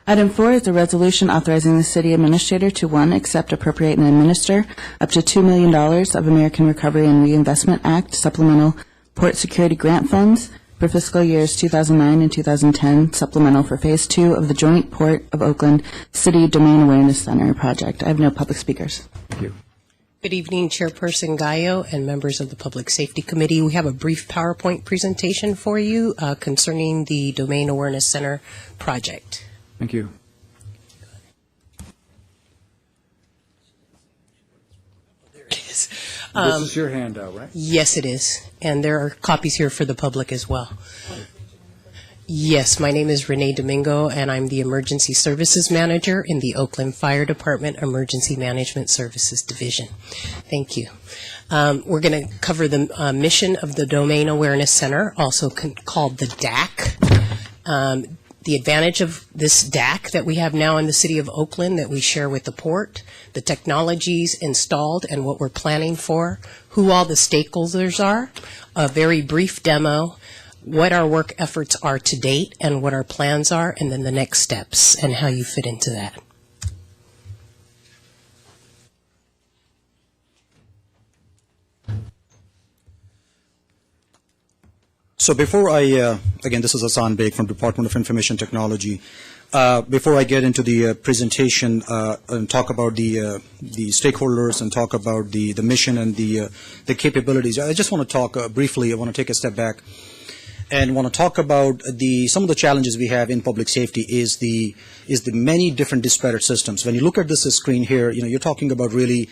Item 4 is a resolution authorizing the city administrator to, 1, accept, appropriate, and administer up to $2 million of American Recovery and Reinvestment Act supplemental port security grant funds for fiscal years 2009 and 2010, supplemental for Phase 2 of the Joint Port of Oakland City Domain Awareness Center project. I have no public speakers. Thank you. Good evening, Chairperson Gallo and members of the Public Safety Committee. We have a brief PowerPoint presentation for you concerning the Domain Awareness Center project. Thank you. There it is. This is your handout, right? Yes, it is. And there are copies here for the public as well. Yes, my name is Renee Domingo, and I'm the Emergency Services Manager in the Oakland Fire Department Emergency Management Services Division. Thank you. We're going to cover the mission of the Domain Awareness Center, also called the DAC. The advantage of this DAC that we have now in the City of Oakland that we share with the port, the technologies installed and what we're planning for, who all the stakeholders are, a very brief demo, what our work efforts are to date and what our plans are, and then the next steps and how you fit into that. So before I, again, this is Ahsan Baig from Department of Information Technology. Before I get into the presentation and talk about the stakeholders and talk about the mission and the capabilities, I just want to talk briefly. I want to take a step back and want to talk about some of the challenges we have in public safety is the many different disparate systems. When you look at this screen here, you're talking about really.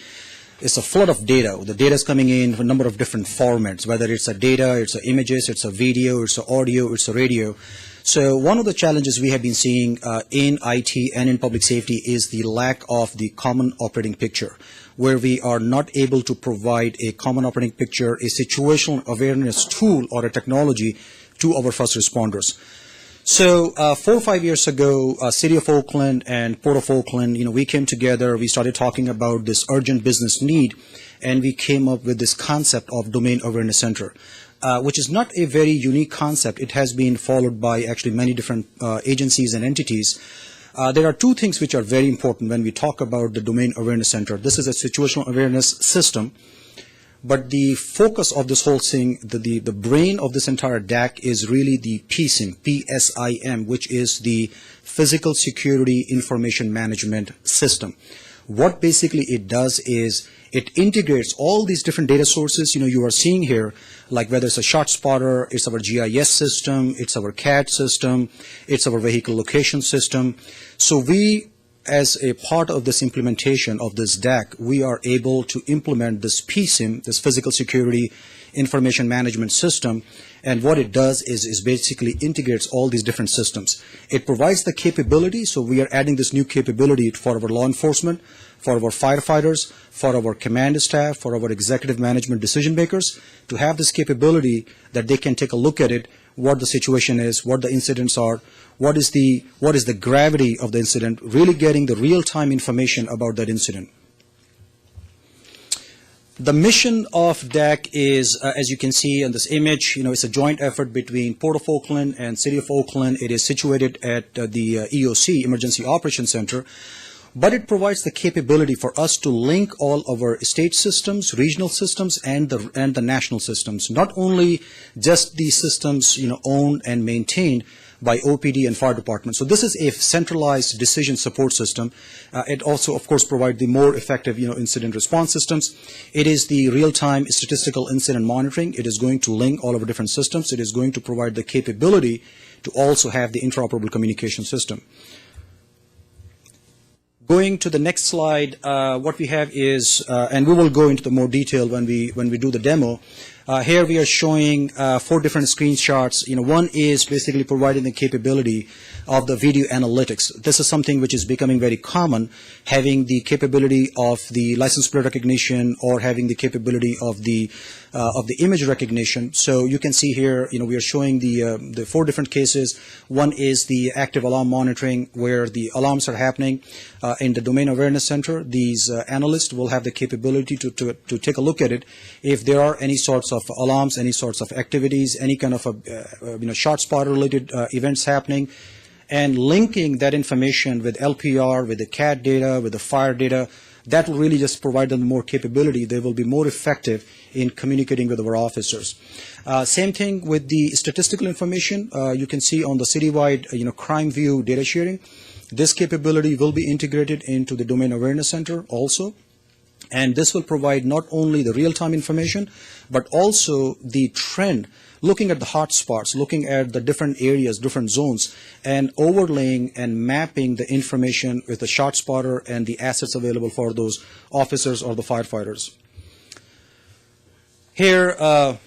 It's a flood of data. The data is coming in a number of different formats, whether it's a data, it's a images, it's a video, it's a audio, it's a radio. So one of the challenges we have been seeing in IT and in public safety is the lack of the common operating picture, where we are not able to provide a common operating picture, a situational awareness tool or a technology to our first responders. So 4 or 5 years ago, City of Oakland and Port of Oakland, we came together, we started talking about this urgent business need, and we came up with this concept of Domain Awareness Center, which is not a very unique concept. It has been followed by actually many different agencies and entities. There are two things which are very important when we talk about the Domain Awareness Center. This is a situational awareness system. But the focus of this whole thing, the brain of this entire DAC is really the PSIM, P-S-I-M, which is the Physical Security Information Management System. What basically it does is it integrates all these different data sources you are seeing here, like whether it's a shot spotter, it's our GIS system, it's our CAD system, it's our vehicle location system. So we, as a part of this implementation of this DAC, we are able to implement this PSIM, this Physical Security Information Management System, and what it does is basically integrates all these different systems. It provides the capability, so we are adding this new capability for our law enforcement, for our firefighters, for our command staff, for our executive management decision makers, to have this capability that they can take a look at it, what the situation is, what the incidents are, what is the gravity of the incident, really getting the real-time information about that incident. The mission of DAC is, as you can see in this image, it's a joint effort between Port of Oakland and City of Oakland. It is situated at the EOC, Emergency Operations Center. But it provides the capability for us to link all of our state systems, regional systems, and the national systems. Not only just the systems owned and maintained by OPD and fire department. So this is a centralized decision support system. It also, of course, provides the more effective incident response systems. It is the real-time statistical incident monitoring. It is going to link all of our different systems. It is going to provide the capability to also have the interoperable communication system. Going to the next slide, what we have is, and we will go into the more detail when we do the demo. Here we are showing 4 different screenshots. One is basically providing the capability of the video analytics. This is something which is becoming very common, having the capability of the license plate recognition or having the capability of the image recognition. So you can see here, we are showing the 4 different cases. One is the active alarm monitoring, where the alarms are happening in the Domain Awareness Center. These analysts will have the capability to take a look at it. If there are any sorts of alarms, any sorts of activities, any kind of shot spotter related events happening, and linking that information with LPR, with the CAD data, with the fire data, that will really just provide them more capability. They will be more effective in communicating with our officers. Same thing with the statistical information. You can see on the citywide, crime view data sharing. This capability will be integrated into the Domain Awareness Center also. And this will provide not only the real-time information, but also the trend, looking at the hot spots, looking at the different areas, different zones, and overlaying and mapping the information with the shot spotter and the assets available for those officers or the firefighters. Here, I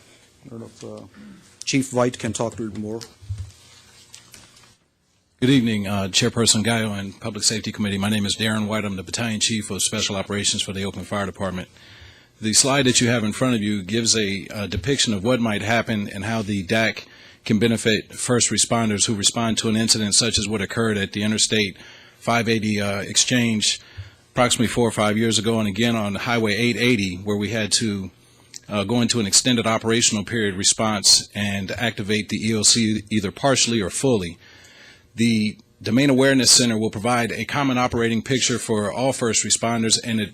don't know if Chief White can talk a little more. Good evening, Chairperson Gallo and Public Safety Committee. My name is Darren White. I'm the Battalion Chief of Special Operations for the Oakland Fire Department. The slide that you have in front of you gives a depiction of what might happen and how the DAC can benefit first responders who respond to an incident such as what occurred at the Interstate 580 exchange approximately 4 or 5 years ago, and again on Highway 880, where we had to go into an extended operational period response and activate the EOC either partially or fully. The Domain Awareness Center will provide a common operating picture for all first responders, and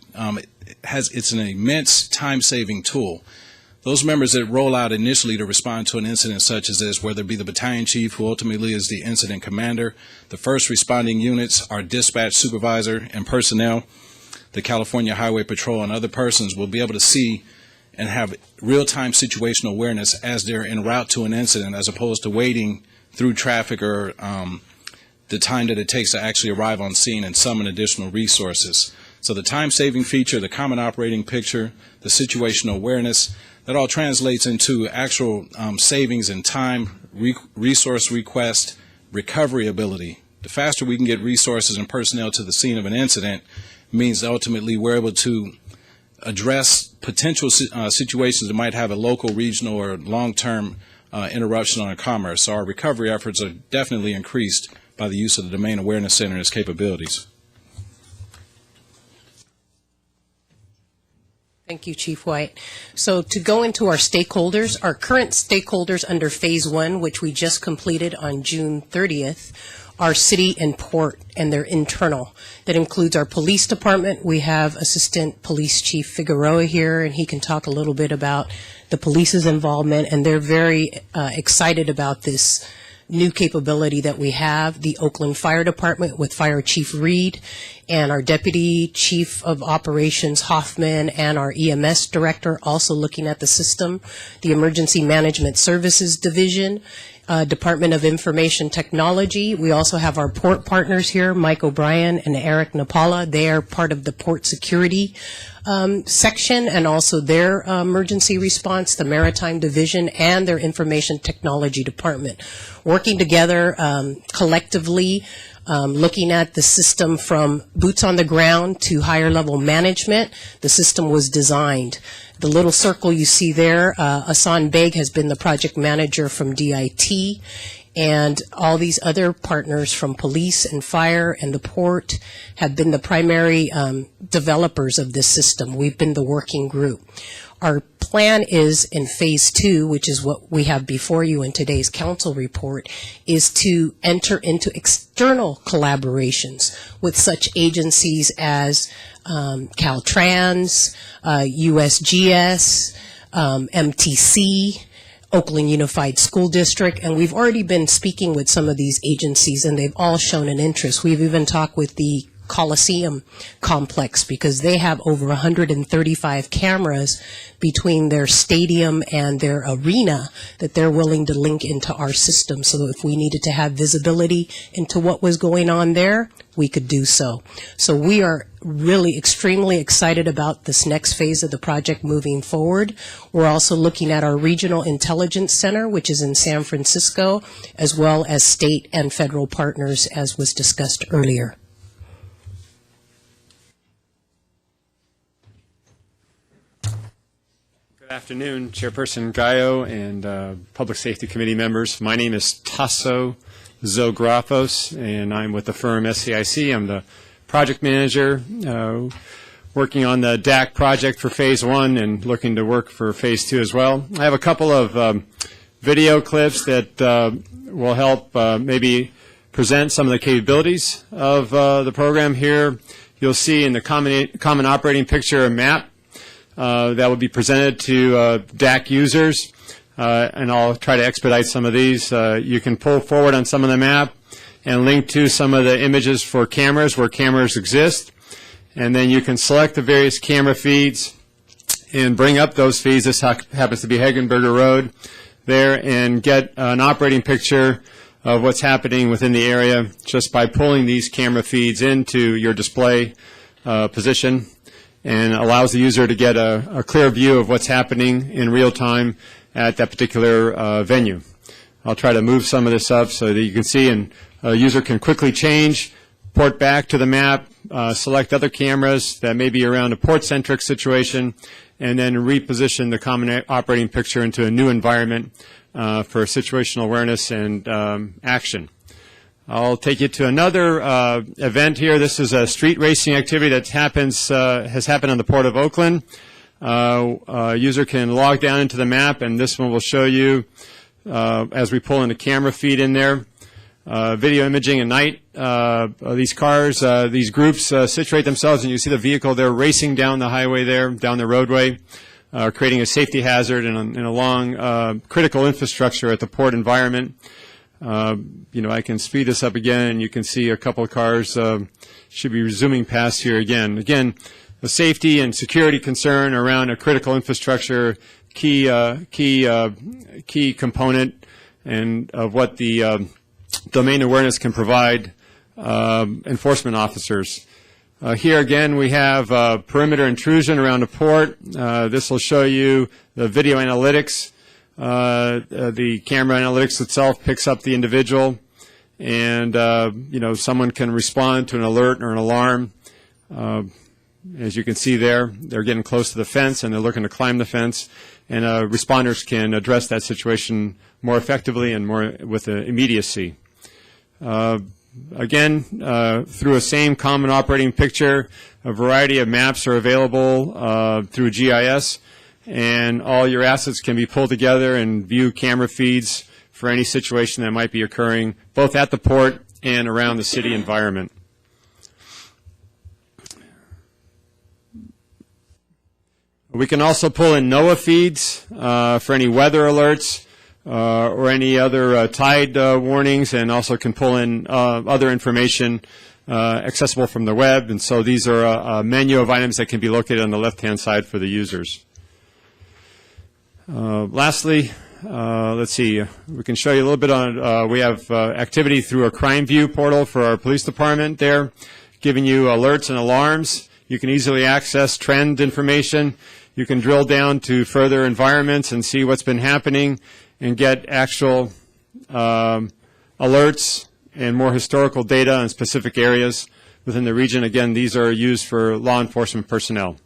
it's an immense time-saving tool. Those members that roll out initially to respond to an incident such as this, whether it be the battalion chief, who ultimately is the incident commander, the first responding units, our dispatch supervisor and personnel, the California Highway Patrol, and other persons will be able to see and have real-time situational awareness as they're en route to an incident, as opposed to waiting through traffic or the time that it takes to actually arrive on scene and summon additional resources. So the time-saving feature, the common operating picture, the situational awareness, that all translates into actual savings in time, resource request, recovery ability. The faster we can get resources and personnel to the scene of an incident means that ultimately we're able to address potential situations that might have a local, regional, or long-term interruption on commerce. So our recovery efforts are definitely increased by the use of the Domain Awareness Center and its capabilities. Thank you, Chief White. So to go into our stakeholders, our current stakeholders under Phase 1, which we just completed on June 30th, are city and port, and they're internal. That includes our police department. We have Assistant Police Chief Figueroa here, and he can talk a little bit about the police's involvement, and they're very excited about this new capability that we have. The Oakland Fire Department with Fire Chief Reed and our Deputy Chief of Operations Hoffman and our EMS Director also looking at the system. The Emergency Management Services Division, Department of Information Technology. We also have our port partners here, Mike O'Brien and Eric Napala. They are part of the port security section, and also their emergency response, the Maritime Division, and their Information Technology Department. Working together collectively, looking at the system from boots on the ground to higher level management. The system was designed. The little circle you see there, Ahsan Baig has been the project manager from DIT, and all these other partners from police and fire and the port have been the primary developers of this system. We've been the working group. Our plan is in Phase 2, which is what we have before you in today's council report, is to enter into external collaborations with such agencies as Caltrans, USGS, MTC, Oakland Unified School District, and we've already been speaking with some of these agencies, and they've all shown an interest. We've even talked with the Coliseum complex because they have over 135 cameras between their stadium and their arena that they're willing to link into our system. So if we needed to have visibility into what was going on there, we could do so. So we are really extremely excited about this next phase of the project moving forward. We're also looking at our Regional Intelligence Center, which is in San Francisco, as well as state and federal partners, as was discussed earlier. Good afternoon, Chairperson Gallo and Public Safety Committee members. My name is Tasso Zografos, and I'm with the firm SAIC. I'm the project manager working on the DAC project for Phase 1 and looking to work for Phase 2 as well. I have a couple of video clips that will help maybe present some of the capabilities of the program here. You'll see in the common operating picture a map that will be presented to DAC users, and I'll try to expedite some of these. You can pull forward on some of the map and link to some of the images for cameras where cameras exist, and then you can select the various camera feeds and bring up those feeds. This happens to be Hagenberger Road there, and get an operating picture of what's happening within the area just by pulling these camera feeds into your display position, and allows the user to get a clear view of what's happening in real time at that particular venue. I'll try to move some of this up so that you can see, and a user can quickly change, port back to the map, select other cameras that may be around a port-centric situation, and then reposition the common operating picture into a new environment for situational awareness and action. I'll take you to another event here. This is a street racing activity that has happened on the Port of Oakland. A user can log down into the map, and this one will show you, as we pull in the camera feed in there, video imaging at night. These cars, these groups situate themselves, and you see the vehicle there racing down the highway there, down the roadway, creating a safety hazard and along critical infrastructure at the port environment. I can speed this up again, and you can see a couple of cars should be zooming past here again. Again, the safety and security concern around a critical infrastructure, key component, and of what the domain awareness can provide enforcement officers. Here again we have perimeter intrusion around a port. This will show you the video analytics. The camera analytics itself picks up the individual, and someone can respond to an alert or an alarm. As you can see there, they're getting close to the fence and they're looking to climb the fence, and responders can address that situation more effectively and more with immediacy. Again, through a same common operating picture, a variety of maps are available through GIS, and all your assets can be pulled together and view camera feeds for any situation that might be occurring both at the port and around the city environment. We can also pull in NOAA feeds for any weather alerts or any other tide warnings, and also can pull in other information accessible from the web. And so these are a menu of items that can be located on the left-hand side for the users. Lastly, let's see, we can show you a little bit on, we have activity through a crime view portal for our police department there, giving you alerts and alarms. You can easily access trend information. You can drill down to further environments and see what's been happening and get actual alerts and more historical data on specific areas within the region. Again, these are used for law enforcement personnel.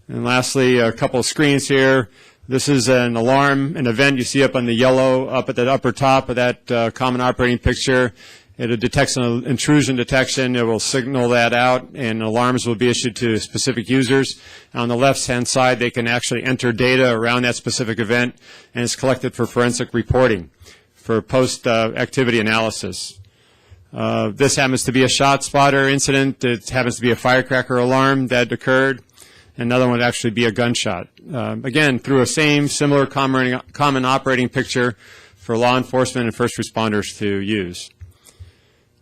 And lastly, a couple of screens here. This is an alarm, an event you see up on the yellow, up at the upper top of that common operating picture. It detects an intrusion detection. It will signal that out, and alarms will be issued to specific users. On the left-hand side, they can actually enter data around that specific event, and it's collected for forensic reporting, for post-activity analysis. This happens to be a shot spotter incident. It happens to be a firecracker alarm that occurred. Another one would actually be a gunshot. Again, through a similar common operating picture for law enforcement and first responders to use.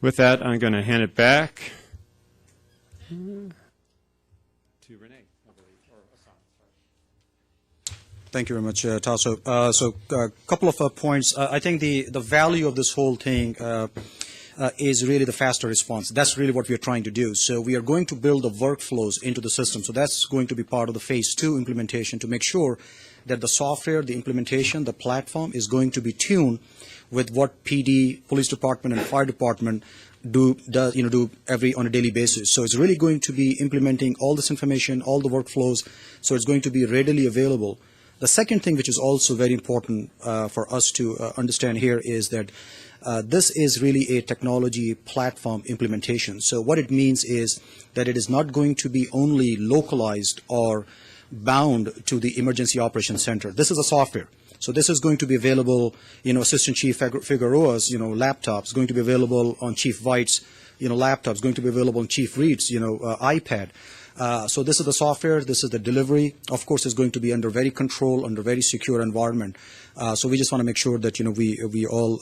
With that, I'm going to hand it back to Renee, I believe, or Ahsan. Thank you very much, Tasso. So a couple of points. I think the value of this whole thing is really the faster response. That's really what we are trying to do. So we are going to build the workflows into the system. So that's going to be part of the phase 2 implementation to make sure that the software, the implementation, the platform is going to be tuned with what PD, police department, and fire department do on a daily basis. So it's really going to be implementing all this information, all the workflows, so it's going to be readily available. The second thing, which is also very important for us to understand here, is that this is really a technology platform implementation. So what it means is that it is not going to be only localized or bound to the emergency operations center. This is a software. So this is going to be available, Assistant Chief Figueroa's, laptops, going to be available on Chief White's, laptops, going to be available on Chief Reed's, iPad. So this is the software, this is the delivery. Of course, it's going to be under very controlled, under very secure environment. So we just want to make sure that, we all,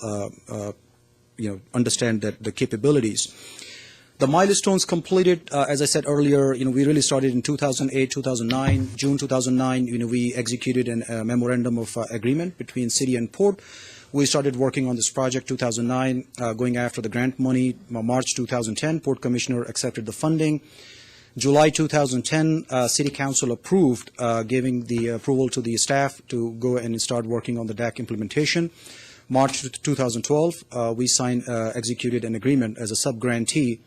understand that the capabilities. The milestones completed, as I said earlier, we really started in 2008, 2009, June 2009, we executed a memorandum of agreement between city and port. We started working on this project 2009, going after the grant money. March 2010, Port Commissioner accepted the funding. July 2010, City Council approved, giving the approval to the staff to go and start working on the DAC implementation. March 2012, we executed an agreement as a sub-grantee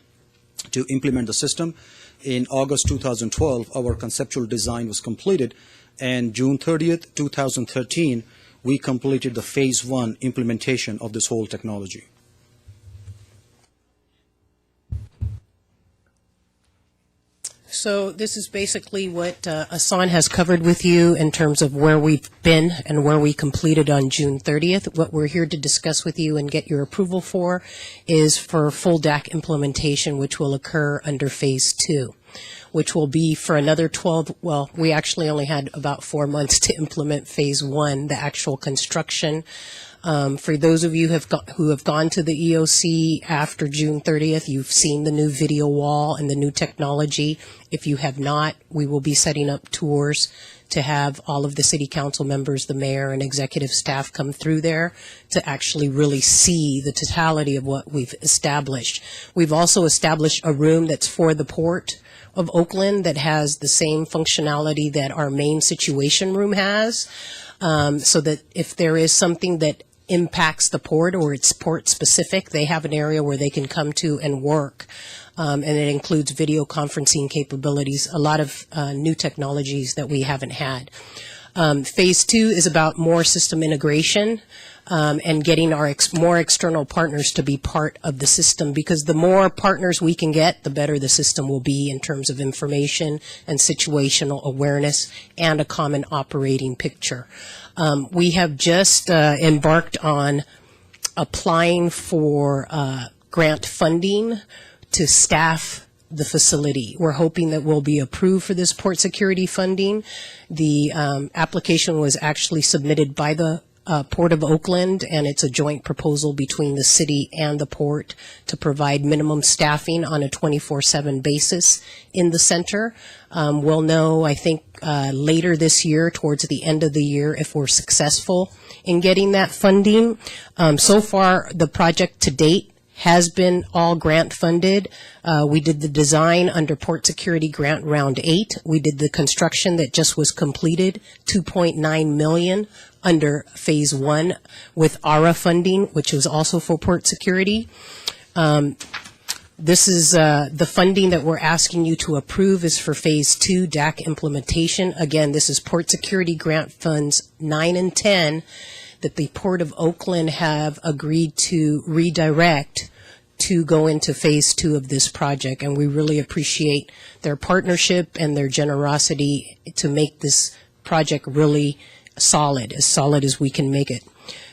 to implement the system. In August 2012, our conceptual design was completed, and June 30th, 2013, we completed the phase 1 implementation of this whole technology. So this is basically what Ahsan has covered with you in terms of where we've been and where we completed on June 30th. What we're here to discuss with you and get your approval for is for full DAC implementation, which will occur under Phase 2, which will be for another 12, well, we actually only had about 4 months to implement Phase 1, the actual construction. For those of you who have gone to the EOC after June 30th, you've seen the new video wall and the new technology. If you have not, we will be setting up tours to have all of the city council members, the mayor, and executive staff come through there to actually really see the totality of what we've established. We've also established a room that's for the Port of Oakland that has the same functionality that our main situation room has, so that if there is something that impacts the port or it's port specific, they have an area where they can come to and work. And it includes video conferencing capabilities, a lot of new technologies that we haven't had. Phase 2 is about more system integration and getting our more external partners to be part of the system, because the more partners we can get, the better the system will be in terms of information and situational awareness and a common operating picture. We have just embarked on applying for grant funding to staff the facility. We're hoping that we'll be approved for this port security funding. The application was actually submitted by the Port of Oakland, and it's a joint proposal between the city and the port to provide minimum staffing on a 24/7 basis in the center. We'll know, I think, later this year, towards the end of the year, if we're successful in getting that funding. So far, the project to date has been all grant funded. We did the design under Port Security Grant Round 8. We did the construction that just was completed, $2.9 million under Phase 1 with ARA funding, which was also for port security. This is the funding that we're asking you to approve is for Phase 2 DAC implementation. Again, this is Port Security Grant Funds 9 and 10 that the Port of Oakland have agreed to redirect to go into Phase 2 of this project, and we really appreciate their partnership and their generosity to make this project really solid as we can make it.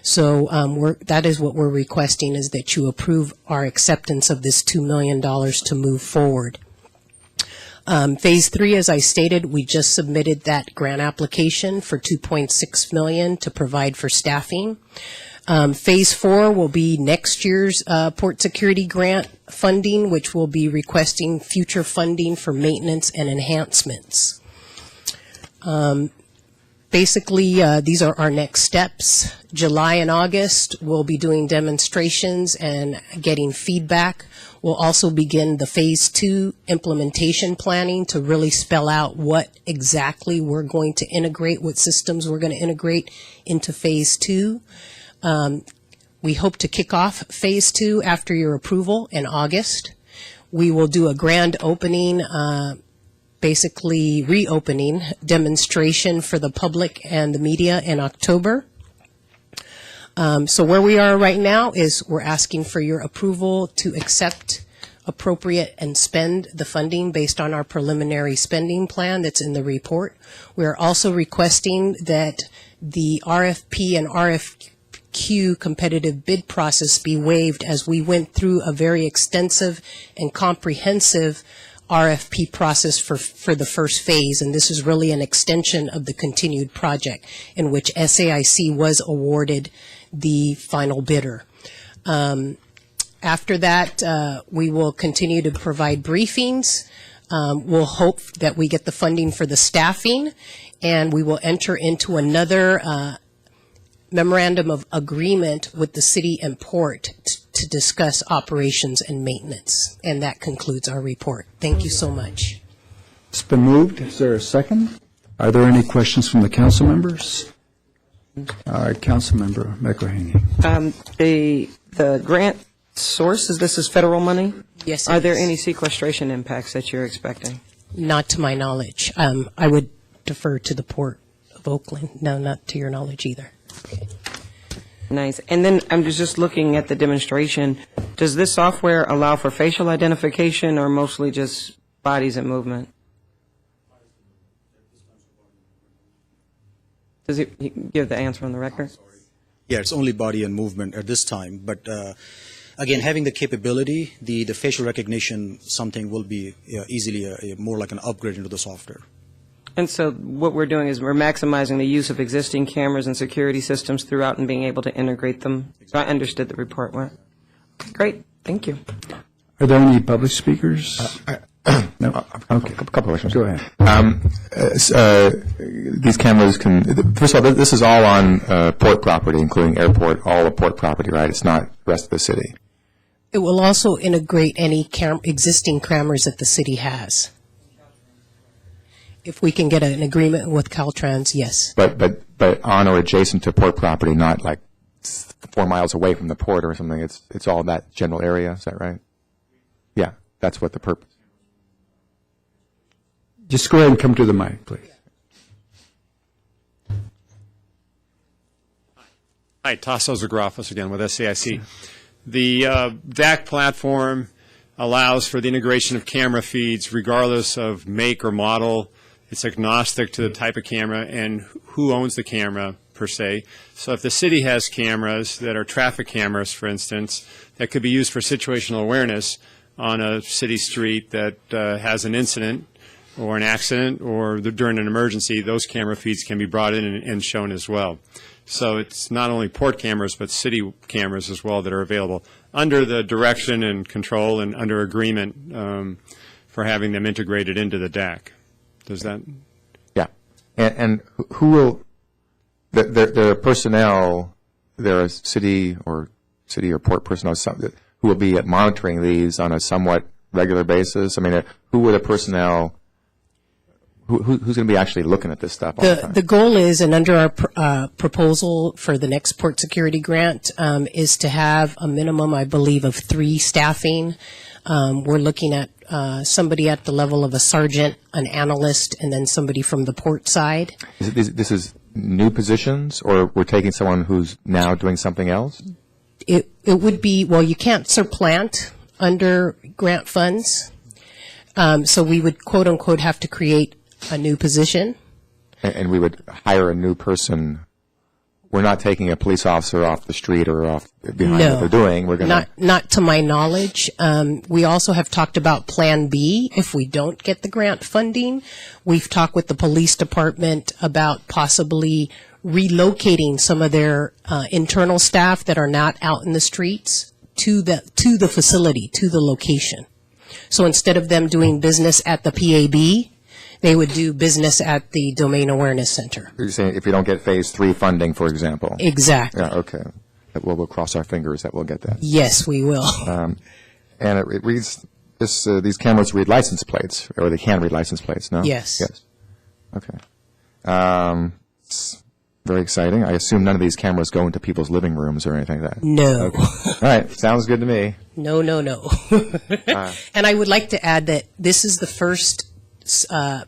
So that is what we're requesting, is that you approve our acceptance of this $2 million to move forward. Phase 3, as I stated, we just submitted that grant application for $2.6 million to provide for staffing. Phase 4 will be next year's port security grant funding, which will be requesting future funding for maintenance and enhancements. Basically, these are our next steps. July and August, we'll be doing demonstrations and getting feedback. We'll also begin the Phase 2 implementation planning to really spell out what exactly we're going to integrate, what systems we're going to integrate into Phase 2. We hope to kick off Phase 2 after your approval in August. We will do a grand opening, basically reopening demonstration for the public and the media in October. So where we are right now is we're asking for your approval to accept appropriate and spend the funding based on our preliminary spending plan that's in the report. We are also requesting that the RFP and RFQ competitive bid process be waived, as we went through a very extensive and comprehensive RFP process for the first phase, and this is really an extension of the continued project in which SAIC was awarded the final bidder. After that, we will continue to provide briefings. We'll hope that we get the funding for the staffing, and we will enter into another memorandum of agreement with the city and port to discuss operations and maintenance. And that concludes our report. Thank you so much. It's been moved. Is there a second? Are there any questions from the council members? All right, Councilmember McElhaney. The grant source, this is federal money? Yes, Are it there is. any sequestration impacts that you're expecting? Not to my knowledge. I would defer to the Port of Oakland. No, not to your knowledge either. Nice. And then I'm just looking at the demonstration. Does this software allow for facial identification or mostly just bodies and movement? Does it give the answer on the record? Yeah, it's only body and movement at this time, but again, having the capability, the facial recognition, something will be easily more like an upgrade into the software. And so what we're doing is we're maximizing the use of existing cameras and security systems throughout and being able to integrate them. So I understood the report went. Great. Thank you. Are there any public speakers? No? Okay. A couple of questions. Go ahead. These cameras can, first of all, this is all on port property, including airport, all the port property, right? It's not the rest of the city. It will also integrate any existing cameras that the city has. If we can get an agreement with Caltrans, yes. But on or adjacent to port property, not like 4 miles away from the port or something. It's all that general area. Is that right? Yeah, that's what the purpose. Just go ahead and come to the mic, please. Hi, Tasso Zagrafos again with SAIC. The DAC platform allows for the integration of camera feeds regardless of make or model. It's agnostic to the type of camera and who owns the camera, per se. So if the city has cameras that are traffic cameras, for instance, that could be used for situational awareness on a city street that has an incident or an accident or during an emergency, those camera feeds can be brought in and shown as well. So it's not only port cameras, but city cameras as well that are available under the direction and control and under agreement for having them integrated into the DAC. Does that? Yeah. And who will, there are personnel, there are city or port personnel who will be monitoring these on a somewhat regular basis? I mean, who are the personnel? Who's going to be actually looking at this stuff all the time? The goal is, and under our proposal for the next port security grant, is to have a minimum, I believe, of 3 staffing. We're looking at somebody at the level of a sergeant, an analyst, and then somebody from the port side. This is new positions, or we're taking someone who's now doing something else? It would be, well, you can't supplant under grant funds, so we would, quote unquote, have to create a new position. And we would hire a new person. We're not taking a police officer off the street or off behind what they're doing. We're going to not to my knowledge. We also have talked about Plan B if we don't get the grant funding. We've talked with the police department about possibly relocating some of their internal staff that are not out in the streets to the facility, to the location. So instead of them doing business at the PAB, they would do business at the Domain Awareness Center. You're saying if you don't get Phase 3 funding, for example. Exactly. Yeah, okay. We'll cross our fingers that we'll get that. Yes, we will. And it reads, these cameras read license plates, or they can read license plates, no? Yes. Yes. Okay. It's very exciting. I assume none of these cameras go into people's living rooms or anything like that. No. Okay. All right. Sounds good to me. No. And I would like to add that this is the first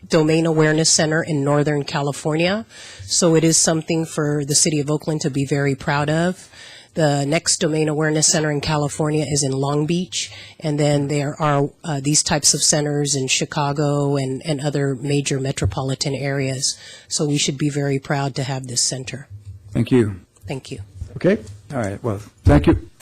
Domain Awareness Center in Northern California. So it is something for the City of Oakland to be very proud of, The next Domain Awareness Center in California is in Long Beach, and then there are these types of centers in Chicago and other major metropolitan areas. So we should be very proud to have this center. Thank you. Thank you. Okay, all right, well, thank you.